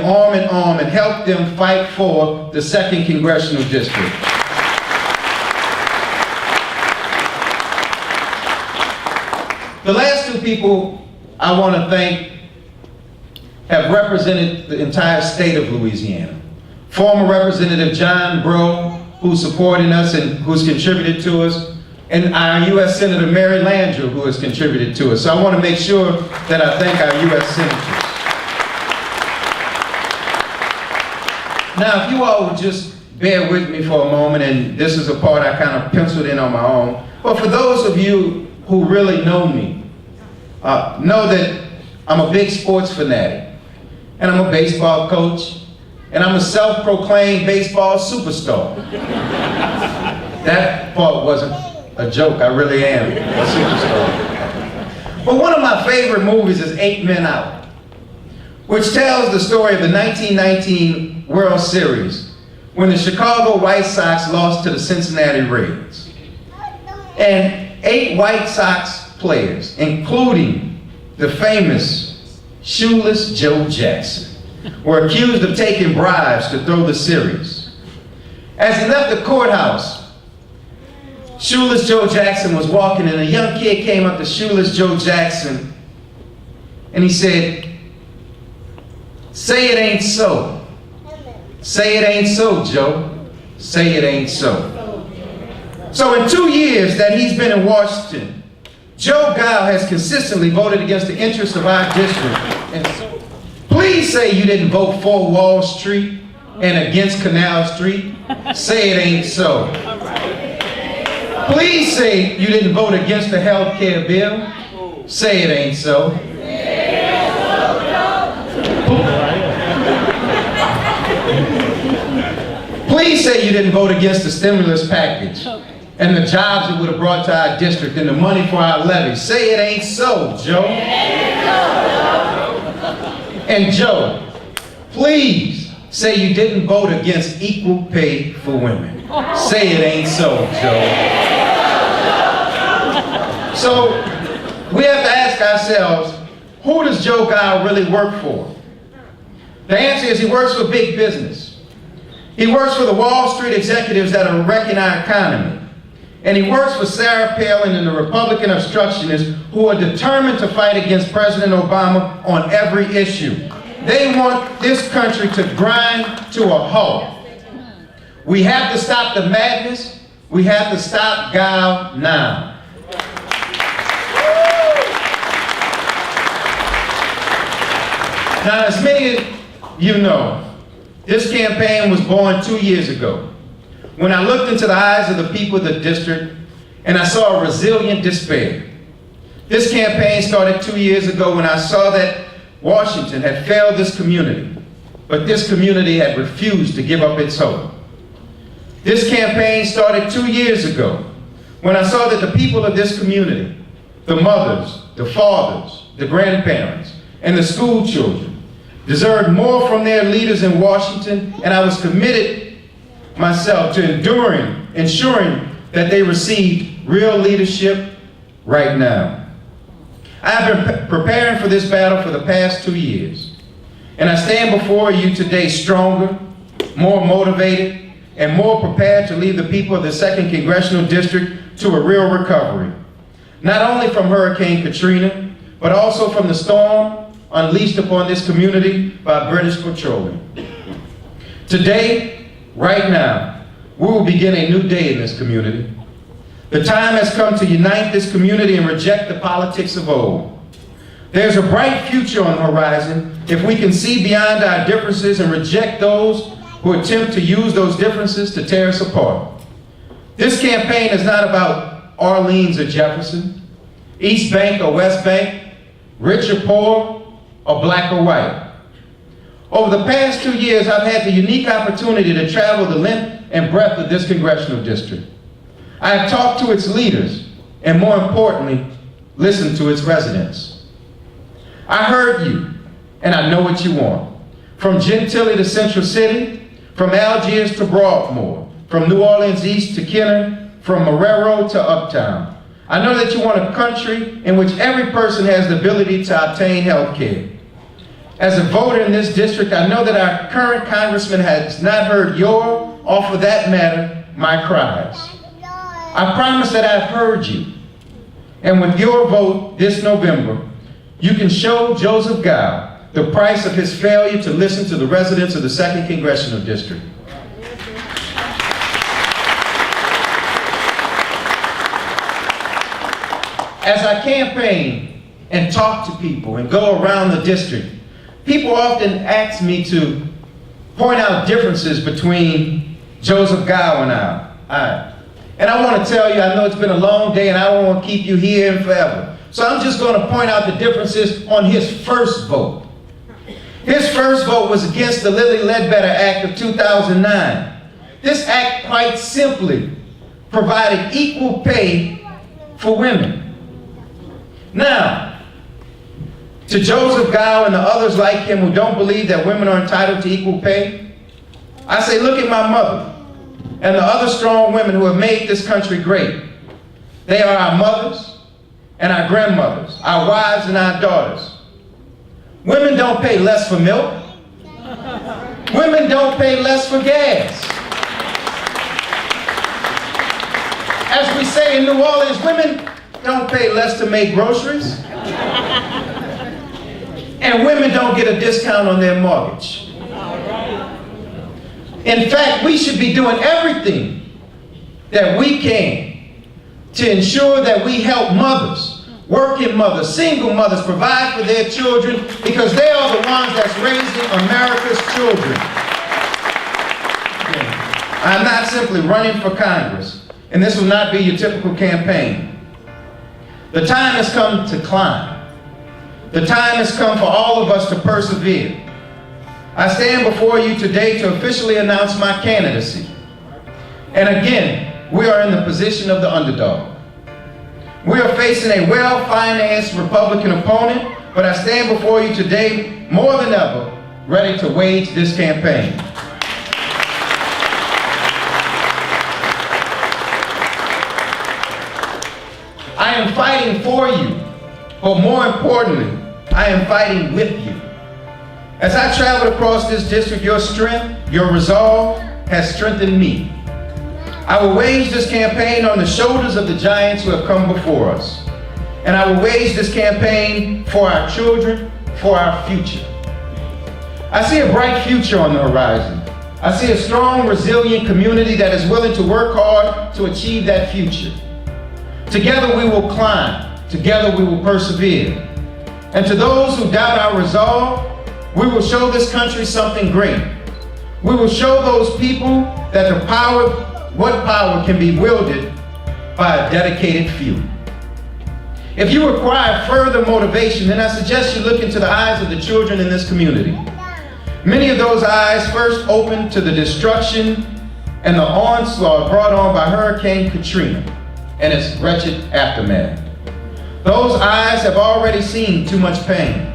arm in arm and help them fight for the 2nd Congressional District. The last two people I want to thank have represented the entire state of Louisiana. Former Representative John Breaux, who's supporting us and who's contributed to us, and our U.S. Senator Mary Landrieu, who has contributed to us. So I want to make sure that I thank our U.S. Senators. Now, if you all would just bear with me for a moment, and this is a part I kind of penciled in on my own, but for those of you who really know me, know that I'm a big sports fanatic, and I'm a baseball coach, and I'm a self-proclaimed baseball superstar. That part wasn't a joke, I really am a superstar. But one of my favorite movies is 8 Men Out, which tells the story of the 1919 World Series when the Chicago White Sox lost to the Cincinnati Reds. And 8 White Sox players, including the famous Shoeless Joe Jackson, were accused of taking bribes to throw the series. As he left the courthouse, Shoeless Joe Jackson was walking, and a young kid came up to Shoeless Joe Jackson and he said, "Say it ain't so. Say it ain't so, Joe. Say it ain't so." So in 2 years that he's been in Washington, Joe Gile has consistently voted against the interests of our district. And so, please say you didn't vote for Wall Street and against Canal Street. Say it ain't so. Please say you didn't vote against the health care bill. Say it ain't so. Please say you didn't vote against the stimulus package and the jobs it would have brought to our district and the money for our levies. Say it ain't so, Joe. And Joe, please say you didn't vote against equal pay for women. Say it ain't so, Joe. So we have to ask ourselves, who does Joe Gile really work for? The answer is he works for big business. He works for the Wall Street executives that are wrecking our economy. And he works for Sarah Palin and the Republican obstructionists who are determined to fight against President Obama on every issue. They want this country to grind to a halt. We have to stop the madness. We have to stop Gile now. Now, as many of you know, this campaign was born 2 years ago, when I looked into the eyes of the people of the district and I saw a resilient despair. This campaign started 2 years ago when I saw that Washington had failed this community, but this community had refused to give up its hope. This campaign started 2 years ago when I saw that the people of this community, the mothers, the fathers, the grandparents, and the school children deserved more from their leaders in Washington, and I was committed myself to ensuring that they received real leadership right now. I have been preparing for this battle for the past 2 years, and I stand before you today stronger, more motivated, and more prepared to lead the people of the 2nd Congressional District to a real recovery. Not only from Hurricane Katrina, but also from the storm unleashed upon this community by British Petroleum. Today, right now, we will begin a new day in this community. The time has come to unite this community and reject the politics of old. There's a bright future on the horizon if we can see beyond our differences and reject those who attempt to use those differences to tear us apart. This campaign is not about Orleans or Jefferson, East Bank or West Bank, rich or poor, or black or white. Over the past 2 years, I've had the unique opportunity to travel the length and breadth of this congressional district. I have talked to its leaders, and more importantly, listened to its residents. I heard you, and I know what you want. From Gentilly to Central City, from Algiers to Broadmoor, from New Orleans East to Kenner, from Marrero to Uptown. I know that you want a country in which every person has the ability to obtain health care. As a voter in this district, I know that our current congressman has not heard your, or for that matter, my cries. I promise that I've heard you. And with your vote this November, you can show Joseph Gow the price of his failure to listen to the residents of the 2nd Congressional District. As I campaign and talk to people and go around the district, people often ask me to point out differences between Joseph Gow and I. And I want to tell you, I know it's been a long day and I don't want to keep you here and forever. So I'm just going to point out the differences on his first vote. His first vote was against the Lilly Ledbetter Act of 2009. This act quite simply provided equal pay for women. Now, to Joseph Gow and the others like him who don't believe that women are entitled to equal pay, I say, look at my mother and the other strong women who have made this country great. They are our mothers and our grandmothers, our wives and our daughters. Women don't pay less for milk. Women don't pay less for gas. As we say in New Orleans, women don't pay less to make groceries. And women don't get a discount on their mortgage. In fact, we should be doing everything that we can to ensure that we help mothers, working mothers, single mothers provide for their children, because they are the ones that's raising America's children. I'm not simply running for Congress, and this will not be your typical campaign. The time has come to climb. The time has come for all of us to persevere. I stand before you today to officially announce my candidacy. And again, we are in the position of the underdog. We are facing a well-financed Republican opponent, but I stand before you today more than ever ready to wage this campaign. I am fighting for you, but more importantly, I am fighting with you. As I travel across this district, your strength, your resolve has strengthened me. I will wage this campaign on the shoulders of the giants who have come before us. And I will wage this campaign for our children, for our future. I see a bright future on the horizon. I see a strong, resilient community that is willing to work hard to achieve that future. Together we will climb. Together we will persevere. And to those who doubt our resolve, we will show this country something great. We will show those people that what power can be wielded by a dedicated few. If you require further motivation, then I suggest you look into the eyes of the children in this community. Many of those eyes first opened to the destruction and the onslaught brought on by Hurricane Katrina and its wretched aftermath. Those eyes have already seen too much pain.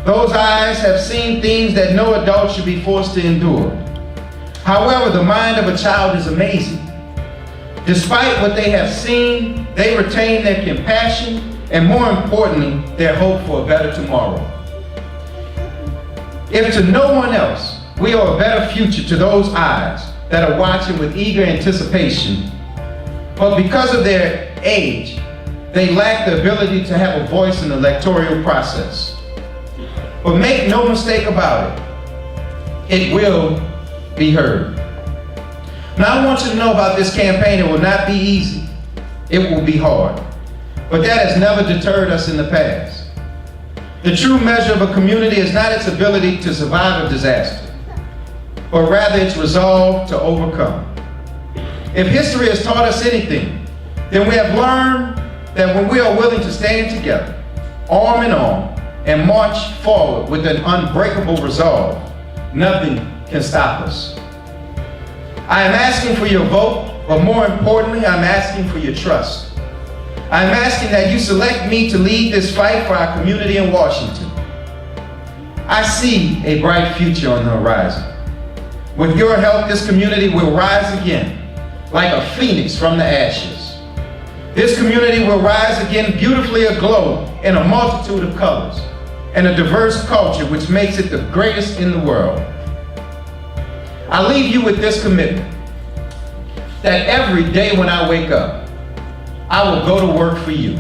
Those eyes have seen things that no adult should be forced to endure. However, the mind of a child is amazing. Despite what they have seen, they retain their compassion and, more importantly, their hope for a better tomorrow. If to no one else, we owe a better future to those eyes that are watching with eager anticipation, but because of their age, they lack the ability to have a voice in the electoral process. But make no mistake about it, it will be heard. Now I want you to know about this campaign, it will not be easy. It will be hard. But that has never deterred us in the past. The true measure of a community is not its ability to survive a disaster, but rather its resolve to overcome. If history has taught us anything, then we have learned that when we are willing to stand together, arm in arm, and march forward with an unbreakable resolve, nothing can stop us. I am asking for your vote, but more importantly, I'm asking for your trust. I'm asking that you select me to lead this fight for our community in Washington. I see a bright future on the horizon. With your help, this community will rise again, like a phoenix from the ashes. This community will rise again beautifully aglow in a multitude of colors. and a diverse culture which makes it the greatest in the world. I leave you with this commitment, that every day when I wake up, I will go to work for you.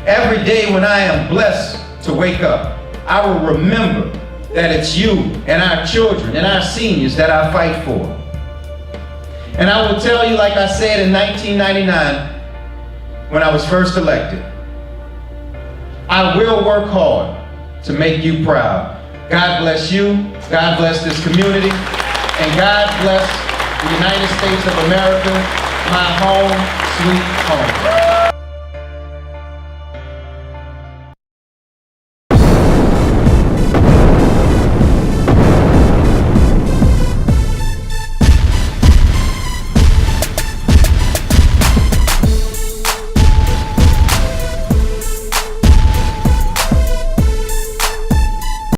Every day when I am blessed to wake up, I will remember that it's you and our children and our seniors that I fight for. And I will tell you, like I said in 1999, when I was first elected, I will work hard to make you proud. God bless you, God bless this community, and God bless the United States of America, my home, sweet home.